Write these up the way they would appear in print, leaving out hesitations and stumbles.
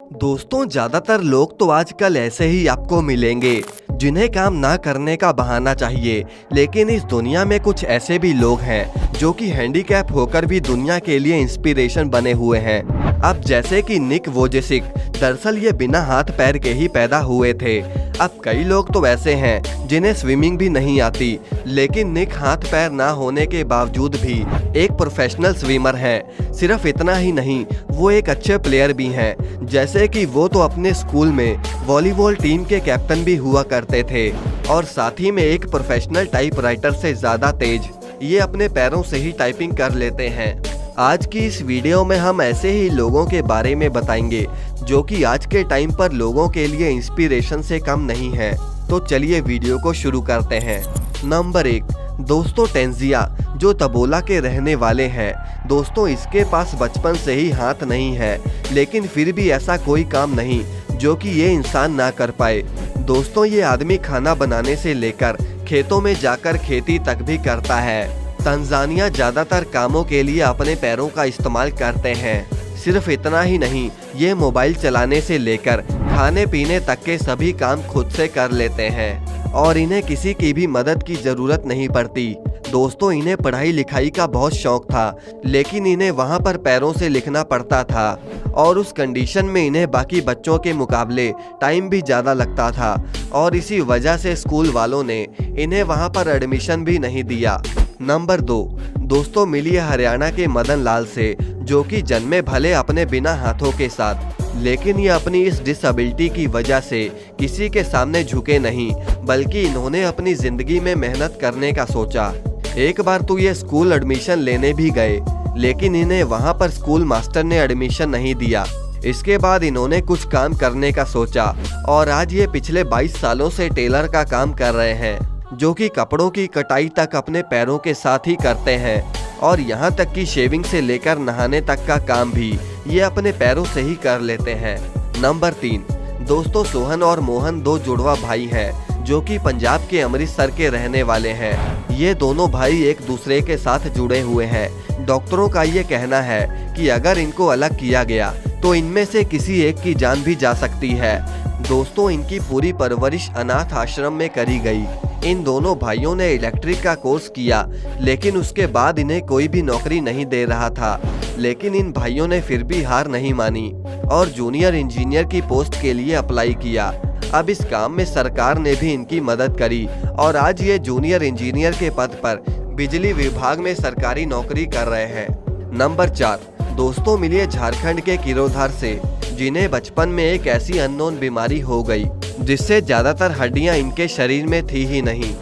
दोस्तों, ज्यादातर लोग तो आजकल ऐसे ही आपको मिलेंगे जिन्हें काम ना करने का बहाना चाहिए। लेकिन इस दुनिया में कुछ ऐसे भी लोग हैं जो कि हैंडीकैप होकर भी दुनिया के लिए इंस्पिरेशन बने हुए हैं। अब जैसे कि निक वोजेसिक, दरअसल ये बिना हाथ पैर के ही पैदा हुए थे। अब कई लोग तो ऐसे हैं जिन्हें स्विमिंग भी नहीं आती, लेकिन निक हाथ पैर ना होने के बावजूद भी एक प्रोफेशनल स्विमर हैं। सिर्फ इतना ही नहीं, वो एक अच्छे प्लेयर भी हैं। जैसे कि वो तो अपने स्कूल में वॉलीबॉल टीम के कैप्टन भी हुआ करते थे और साथ ही में एक प्रोफेशनल टाइपराइटर से ज्यादा तेज ये अपने पैरों से ही टाइपिंग कर लेते हैं। आज की इस वीडियो में हम ऐसे ही लोगों के बारे में बताएंगे जो कि आज के टाइम पर लोगों के लिए इंस्पिरेशन से कम नहीं है। तो चलिए वीडियो को शुरू करते हैं। नंबर 1, दोस्तों टेंजिया, जो तबोला के रहने वाले हैं। दोस्तों, इसके पास बचपन से ही हाथ नहीं है, लेकिन फिर भी ऐसा कोई काम नहीं जो कि ये इंसान ना कर पाए। दोस्तों, ये आदमी खाना बनाने से लेकर खेतों में जाकर खेती तक भी करता है। तंजानिया ज्यादातर कामों के लिए अपने पैरों का इस्तेमाल करते हैं। सिर्फ इतना ही नहीं, ये मोबाइल चलाने से लेकर खाने पीने तक के सभी काम खुद से कर लेते हैं और इन्हें किसी की भी मदद की जरूरत नहीं पड़ती। दोस्तों, इन्हें पढ़ाई लिखाई का बहुत शौक था, लेकिन इन्हें वहाँ पर पैरों से लिखना पड़ता था और उस कंडीशन में इन्हें बाकी बच्चों के मुकाबले टाइम भी ज़्यादा लगता था और इसी वजह से स्कूल वालों ने इन्हें वहाँ पर एडमिशन भी नहीं दिया। नंबर 2, दोस्तों मिलिए हरियाणा के मदन लाल से, जो कि जन्मे भले अपने बिना हाथों के साथ, लेकिन ये अपनी इस डिसेबिलिटी की वजह से किसी के सामने झुके नहीं, बल्कि इन्होंने अपनी जिंदगी में मेहनत करने का सोचा। एक बार तो ये स्कूल एडमिशन लेने भी गए, लेकिन इन्हें वहाँ पर स्कूल मास्टर ने एडमिशन नहीं दिया। इसके बाद इन्होंने कुछ काम करने का सोचा और आज ये पिछले 22 सालों से टेलर का काम कर रहे हैं, जो कि कपड़ों की कटाई तक अपने पैरों के साथ ही करते हैं और यहाँ तक कि शेविंग से लेकर नहाने तक का काम भी ये अपने पैरों से ही कर लेते हैं। नंबर 3, दोस्तों सोहन और मोहन दो जुड़वा भाई हैं जो कि पंजाब के अमृतसर के रहने वाले हैं। ये दोनों भाई एक दूसरे के साथ जुड़े हुए हैं। डॉक्टरों का ये कहना है कि अगर इनको अलग किया गया तो इनमें से किसी एक की जान भी जा सकती है। दोस्तों, इनकी पूरी परवरिश अनाथ आश्रम में करी गई। इन दोनों भाइयों ने इलेक्ट्रिक का कोर्स किया, लेकिन उसके बाद इन्हें कोई भी नौकरी नहीं दे रहा था, लेकिन इन भाइयों ने फिर भी हार नहीं मानी और जूनियर इंजीनियर की पोस्ट के लिए अप्लाई किया। अब इस काम में सरकार ने भी इनकी मदद करी और आज ये जूनियर इंजीनियर के पद पर बिजली विभाग में सरकारी नौकरी कर रहे हैं। नंबर 4, दोस्तों मिलिए झारखंड के किरोधार से, जिन्हें बचपन में एक ऐसी अननोन बीमारी हो गई जिससे ज्यादातर हड्डियां इनके शरीर में थी ही नहीं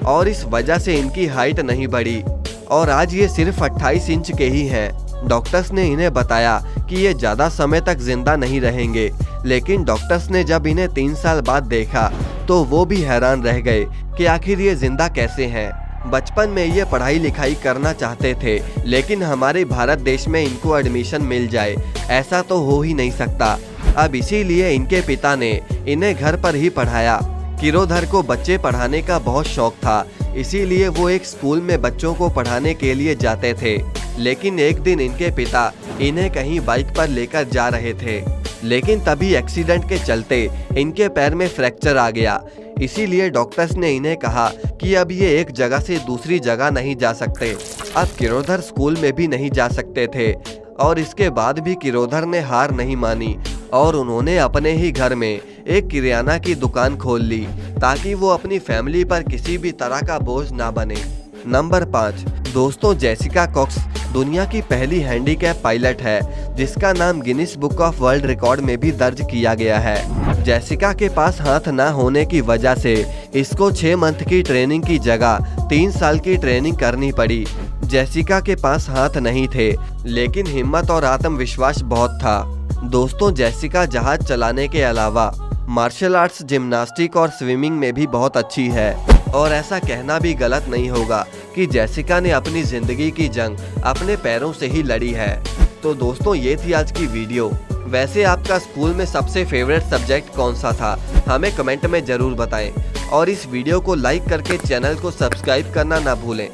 और इस वजह से इनकी हाइट नहीं बढ़ी और आज ये सिर्फ 28 इंच के ही हैं। डॉक्टर्स ने इन्हें बताया कि ये ज्यादा समय तक जिंदा नहीं रहेंगे, लेकिन डॉक्टर्स ने जब इन्हें 3 साल बाद देखा तो वो भी हैरान रह गए कि आखिर ये जिंदा कैसे हैं। बचपन में ये पढ़ाई लिखाई करना चाहते थे, लेकिन हमारे भारत देश में इनको एडमिशन मिल जाए ऐसा तो हो ही नहीं सकता। अब इसीलिए इनके पिता ने इन्हें घर पर ही पढ़ाया। किरोधर को बच्चे पढ़ाने का बहुत शौक था, इसीलिए वो एक स्कूल में बच्चों को पढ़ाने के लिए जाते थे। लेकिन एक दिन इनके पिता इन्हें कहीं बाइक पर लेकर जा रहे थे, लेकिन तभी एक्सीडेंट के चलते इनके पैर में फ्रैक्चर आ गया। इसीलिए डॉक्टर्स ने इन्हें कहा कि अब ये एक जगह से दूसरी जगह नहीं जा सकते। अब किरोधर स्कूल में भी नहीं जा सकते थे और इसके बाद भी किरोधर ने हार नहीं मानी और उन्होंने अपने ही घर में एक किराना की दुकान खोल ली ताकि वो अपनी फैमिली पर किसी भी तरह का बोझ ना बने। नंबर 5, दोस्तों जेसिका कॉक्स दुनिया की पहली हैंडीकैप पायलट है, जिसका नाम Guinness book of world record में भी दर्ज किया गया है। जेसिका के पास हाथ ना होने की वजह से इसको 6 मंथ की ट्रेनिंग की जगह 3 साल की ट्रेनिंग करनी पड़ी। जेसिका के पास हाथ नहीं थे, लेकिन हिम्मत और आत्मविश्वास बहुत था। दोस्तों, जेसिका जहाज चलाने के अलावा मार्शल आर्ट्स, जिम्नास्टिक और स्विमिंग में भी बहुत अच्छी है और ऐसा कहना भी गलत नहीं होगा कि जेसिका ने अपनी जिंदगी की जंग अपने पैरों से ही लड़ी है। तो दोस्तों, ये थी आज की वीडियो। वैसे आपका स्कूल में सबसे फेवरेट सब्जेक्ट कौन सा था, हमें कमेंट में जरूर बताएं और इस वीडियो को लाइक करके चैनल को सब्सक्राइब करना ना भूलें।